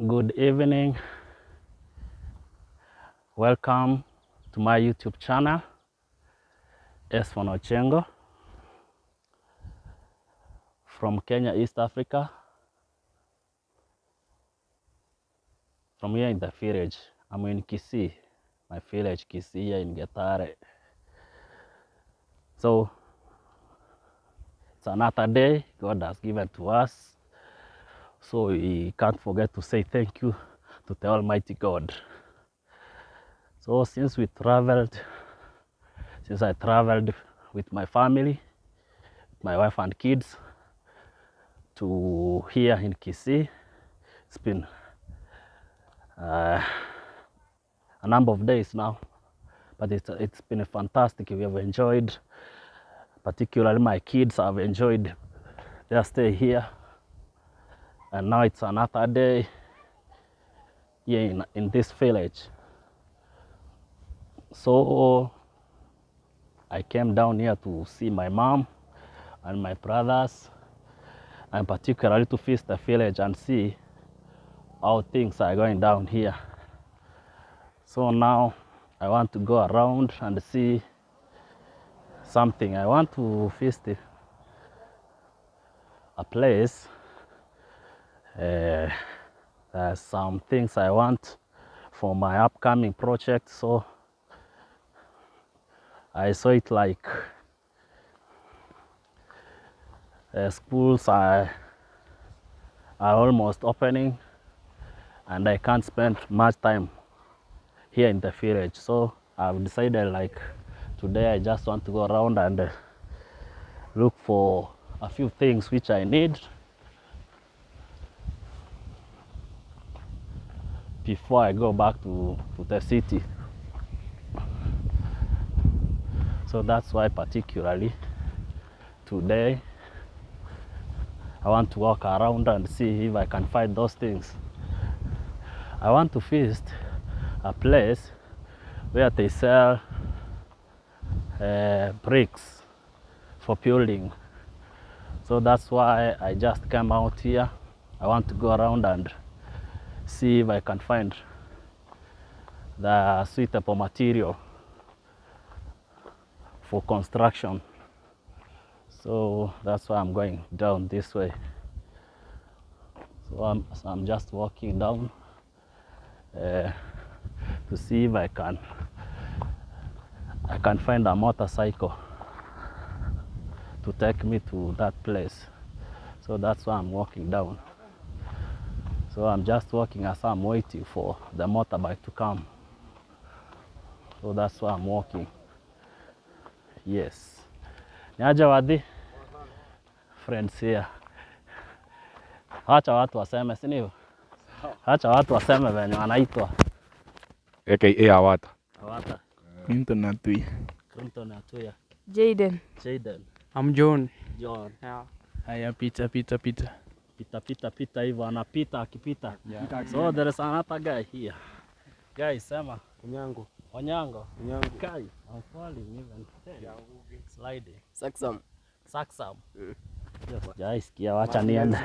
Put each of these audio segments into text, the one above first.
Good evening. Welcome to my YouTube channel, Esfon Ochengo, from Kenya, East Africa, from here in the village. I'm in Kisii, my village, Kisii, here in Getare. So, it's another day God has given to us. So we can't forget to say thank you to the Almighty God. So since I traveled with my family, my wife and kids, to here in Kisii, it's been a number of days now, but it's been fantastic. We have enjoyed, particularly my kids have enjoyed their stay here. And now it's another day here in this village. So I came down here to see my mom and my brothers, and particularly to visit the village and see how things are going down here. So now I want to go around and see something. I want to visit a place. There's some things I want for my upcoming project. So I saw it like schools are almost opening, and I can't spend much time here in the village. So I've decided like today I just want to go around and look for a few things which I need before I go back to the city. So that's why particularly today I want to walk around and see if I can find those things. I want to visit a place where they sell bricks for building. So that's why I just came out here. I want to go around and see if I can find the suitable material for construction. So that's why I'm going down this way. So I'm just walking down to see if I can find a motorcycle to take me to that place. So that's why I'm walking down. So I'm just walking as I'm waiting for the motorbike to come. So that's why I'm walking. Yes. Niaje Wadhi? Friends here. Acha watu waseme, si ndio? Acha watu waseme venye wanaitwa. AKA Awata. Awata. Clinton Atui. Clinton Atuya. Jaden. I'm John. John. Yeah. Haya, pita. Pita hivyo anapita akipita. Yeah. So there is another guy here. Guys, sema. Onyango. Guy, I'm falling even. Sliding. Saksam. Yes, jaisikia, wacha niende.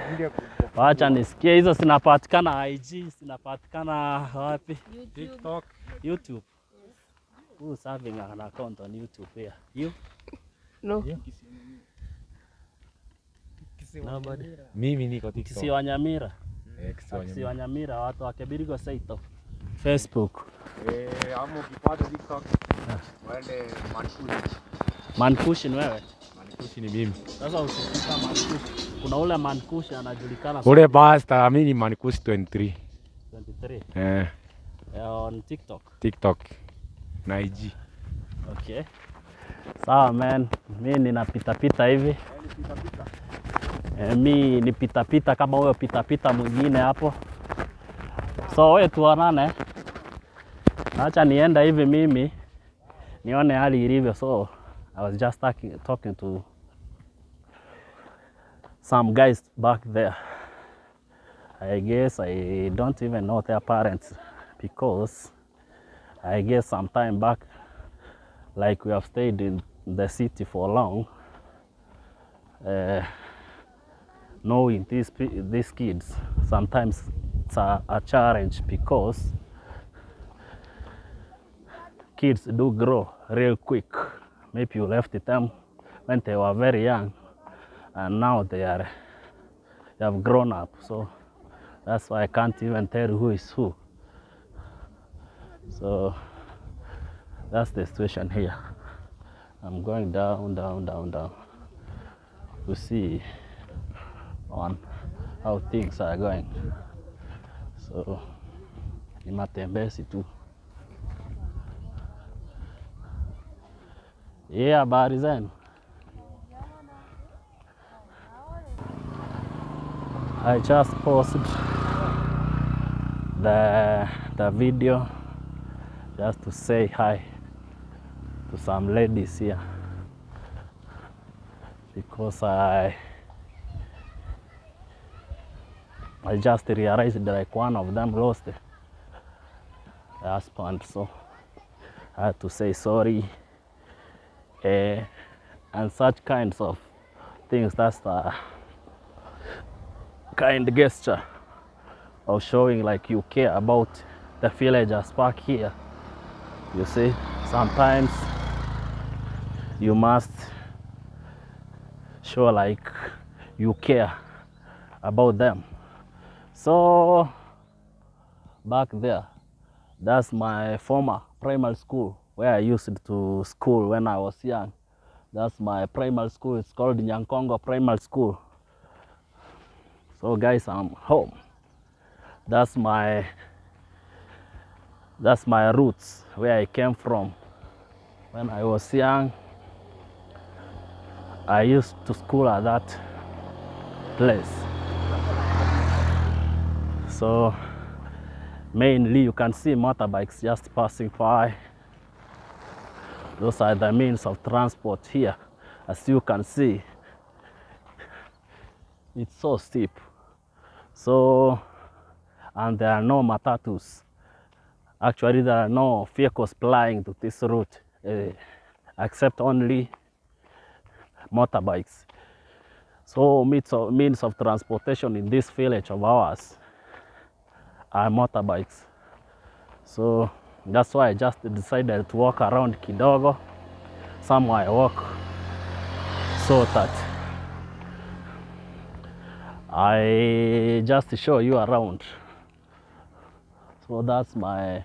Wacha nisikie hizo zinapatikana IG, zinapatikana wapi? TikTok. YouTube. Who's having an account on YouTube here? You? No. You? Nobody. Mimi niko TikTok. Kisii Wanyamira. Kisii Wanyamira, watu wa Kibirigo Saito. Facebook. Amo ukipata TikTok. Wende Mankushi ni wewe? Mankushi ni mimi. Sasa ukifika Mankushi, kuna ule Mankushi anajulikana Ule basta mimi ni Mankushi 23. 23. On TikTok na IG. Okay. Sawa man, mimi ninapita hivi. Mimi ni pita kama huyo pita mwingine hapo. So wewe tuonane. Acha nienda hivi mimi nione hali ilivyo. So I was just talking to some guys back there. I guess I don't even know their parents, because I guess some time back, like we have stayed in the city for long, knowing these kids, sometimes it's a challenge because kids do grow real quick. Maybe you left them when they were very young, and now they have grown up. So that's why I can't even tell who is who. So that's the situation here. I'm going down, down, down, down to see on how things are going. So ni matembezi tu. Yeah, habari zenu. I just posted the video just to say hi to some ladies here because I just realized that like one of them lost the husband, so I had to say sorry, and such kinds of things. That's the kind gesture of showing like you care about the villagers back here. You see, sometimes you must show like you care about them. So back there, that's my former primary school where I used to school when I was young. That's my primary school. It's called Nyankongo Primary School. So guys, I'm home. That's my roots, where I came from. When I was young, I used to school at that place. So mainly you can see motorbikes just passing by. Those are the means of transport here. As you can see, it's so steep. So, and there are no matatus. Actually, there are no vehicles plying to this route, except only motorbikes. So means of transportation in this village of ours are motorbikes. So that's why I just decided to walk around kidogo. Somewhere I walk so that I just show you around. So that's my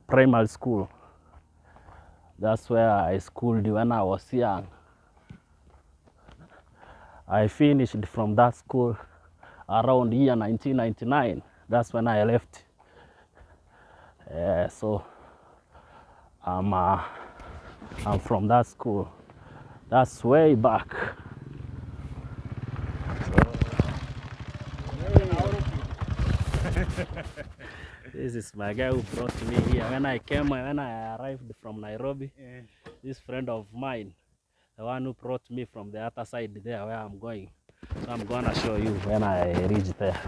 primary school. That's where I schooled when I was young. I finished from that school around year 1999. That's when I left. So I'm from that school. That's way back. This is my guy who brought me here. When I arrived from Nairobi, this friend of mine, the one who brought me from the other side there where I'm going. So I'm gonna show you when I reach there.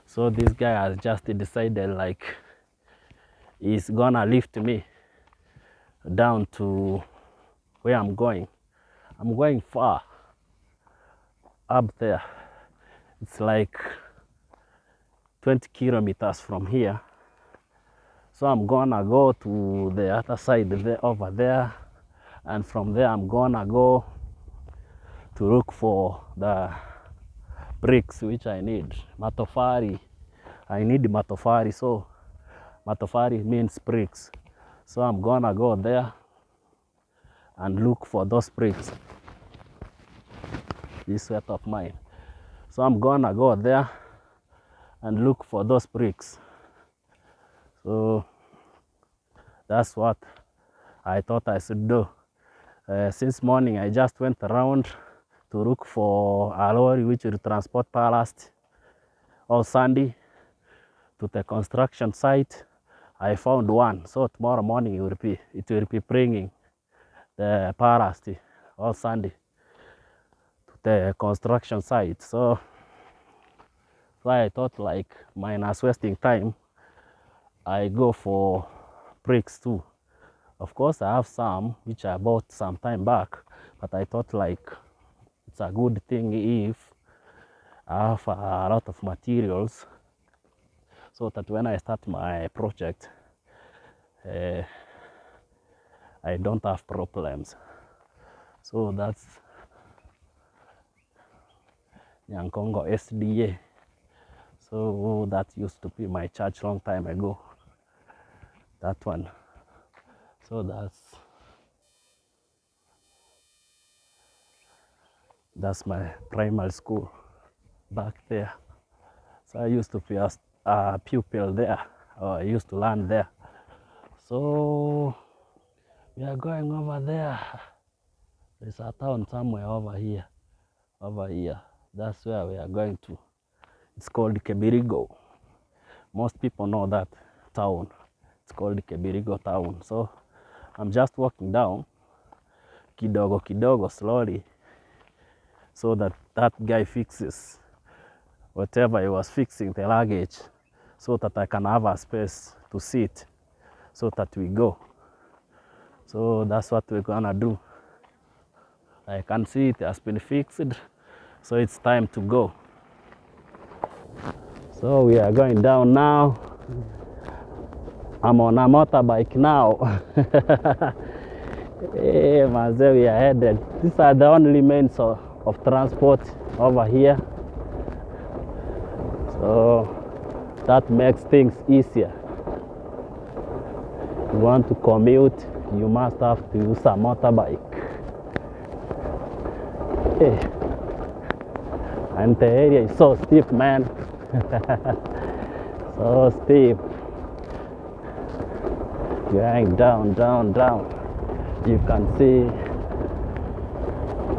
So this guy has just decided like he's gonna lift me down to where I'm going. I'm going far up there. It's like 20 kilometers from here. So I'm gonna go to the other side there, over there, and from there I'm gonna go to look for the bricks which I need. Matofari. I need matofari, so matofari means bricks. So I'm gonna go there and look for those bricks. This sweat of mine. So I'm gonna go there and look for those bricks. So that's what I thought I should do. Since morning I just went around to look for a lorry which will transport ballast all Sunday to the construction site. I found one, so tomorrow morning it will be bringing the ballast all Sunday to the construction site. So I thought like minus wasting time, I go for bricks too. Of course I have some which I bought some time back, but I thought like it's a good thing if I have a lot of materials so that when I start my project, I don't have problems. So that's Nyankongo SDA. So that used to be my church long time ago. That one. So that's my primary school back there. So I used to be a pupil there, or I used to learn there. So we are going over there. There's a town somewhere over here. Over here. That's where we are going to. It's called Kebirigo. Most people know that town. It's called Kebirigo town. So I'm just walking down kidogo kidogo slowly so that guy fixes whatever he was fixing, the luggage, so that I can have a space to sit so that we go. So that's what we're gonna do. I can see it has been fixed, so it's time to go. So we are going down now. I'm on a motorbike now. Hey, Maze, we are headed. These are the only means of transport over here. So that makes things easier. If you want to commute, you must have to use a motorbike. Hey. And the area is so steep, man. So steep. Going down, down, down. You can see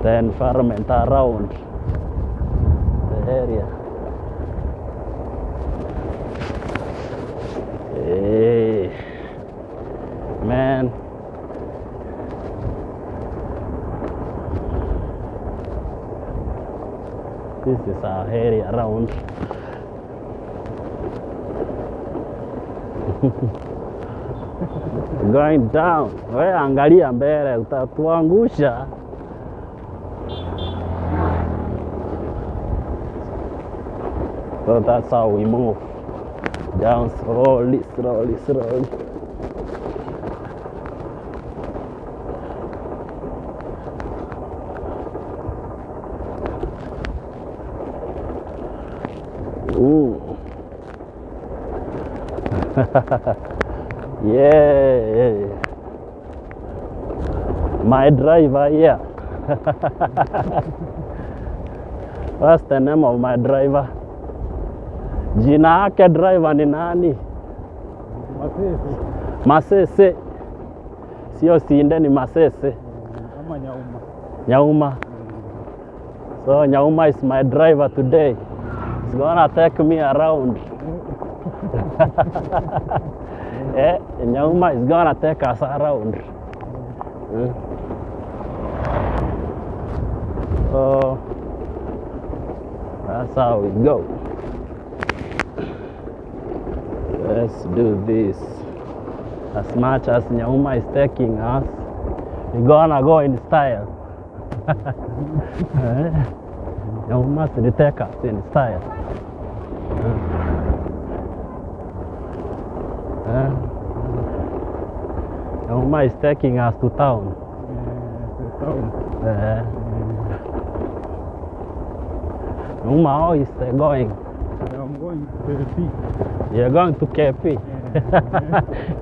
the environment around the area. Hey, man. This is our area around. Going down. We angalia mbele, utatuangusha. So that's how we move. Down slowly, slowly, slowly. Ooh. Yeah. My driver here. What's the name of my driver? Jina yake driver ni nani? Masese. Sio Sinde, ni Masese. Ama Nyauma. Nyauma. So Nyauma is my driver today. He's gonna take me around. Eh, Nyauma is gonna take us around. So that's how we go. Let's do this. As much as Nyauma is taking us, we're gonna go in style. Nyauma should take us in style. Nyauma is taking us to town. Nyauma, how is going? I'm going to the peak. You're going to KP?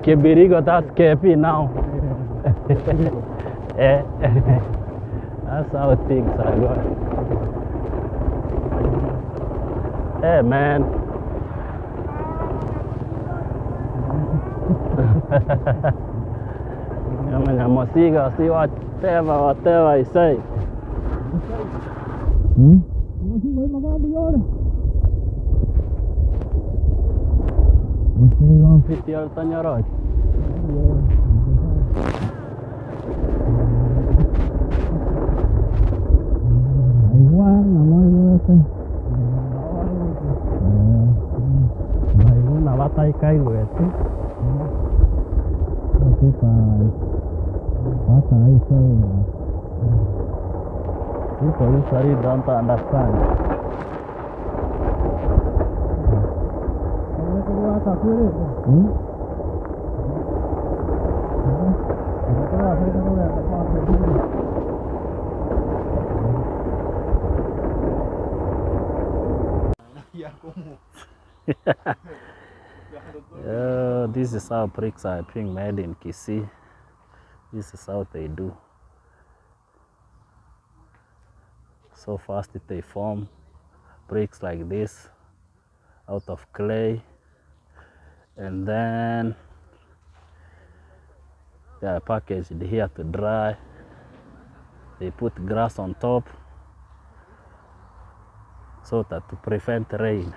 Kebirigo, that's KP now. That's how things are going. Hey, man. Nyamosiga, see whatever he say. Fiti Altanyaroy. Baiguna batai kailueti. People usually don't understand. This is how bricks are being made in Kisii. This is how they do. So first they form bricks like this out of clay, and then they are packaged here to dry. They put grass on top so that to prevent rain.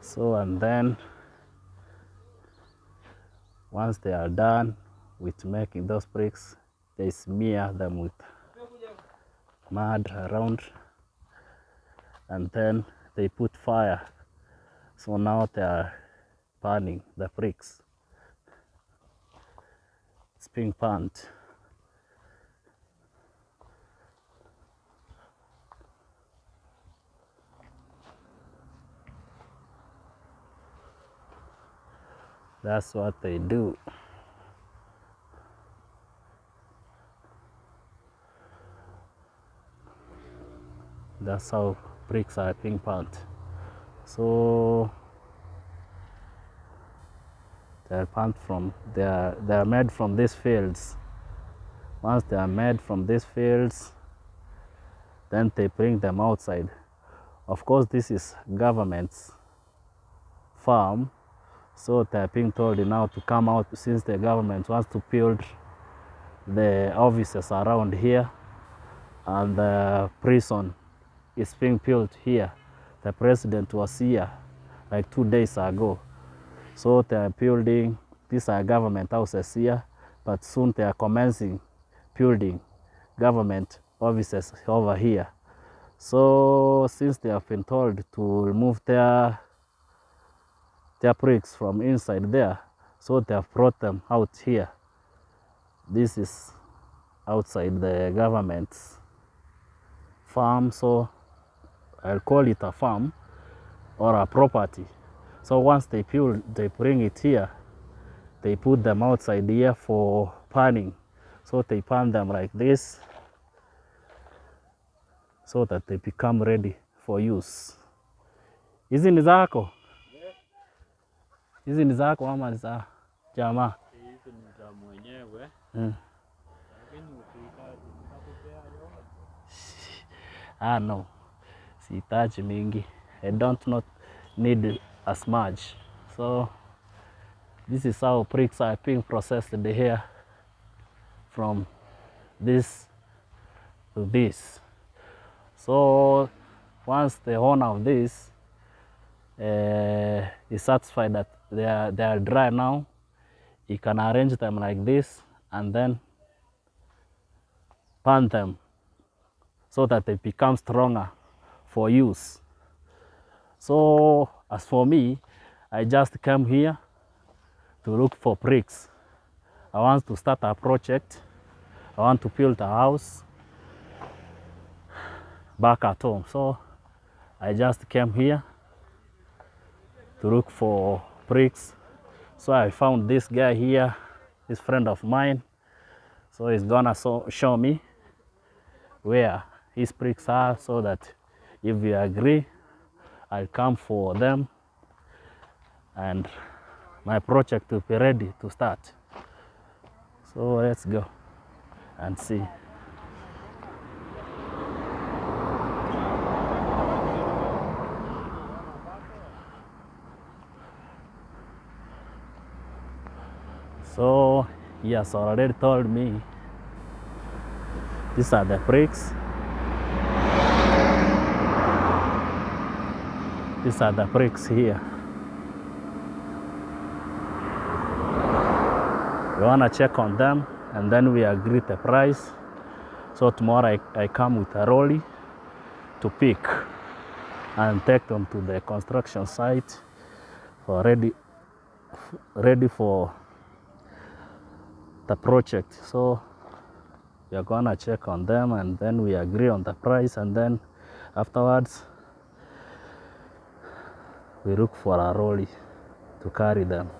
So, and then once they are done with making those bricks, they smear them with mud around, and then they put fire. So now they are burning the bricks. It's being burnt. That's what they do. That's how bricks are being burnt. So they're burnt from they are made from these fields. Once they are made from these fields, then they bring them outside. Of course, this is government's farm, so they're being told now to come out since the government wants to build the offices around here, and the prison is being built here. The president was here like 2 days ago. So they are building, these are government houses here, but soon they are commencing building government offices over here. So since they have been told to remove their bricks from inside there, so they have brought them out here. This is outside the government's farm, so I'll call it a farm or a property. So once they bring it here, they put them outside here for panning. So they pan them like this so that they become ready for use. Hizi ni zako? Hizi ni zako ama ni za jamaa? Hizi ni za mwenyewe. No, sihitaji mingi. I don't need as much. So this is how bricks are being processed here, from this to this. So once the owner of this is satisfied that they are dry now, he can arrange them like this and then pan them so that they become stronger for use. So as for me, I just came here to look for bricks. I want to start a project. I want to build a house back at home. So I just came here to look for bricks. So I found this guy here, this friend of mine. So he's gonna show me where his bricks are, so that if we agree, I'll come for them and my project will be ready to start. So let's go and see. So he has already told me these are the bricks. These are the bricks here. We wanna check on them and then we agree the price. So tomorrow I come with a rolly to pick and take them to the construction site for ready for the project. So We are gonna check on them and then we agree on the price, and then afterwards we look for a lorry to carry them.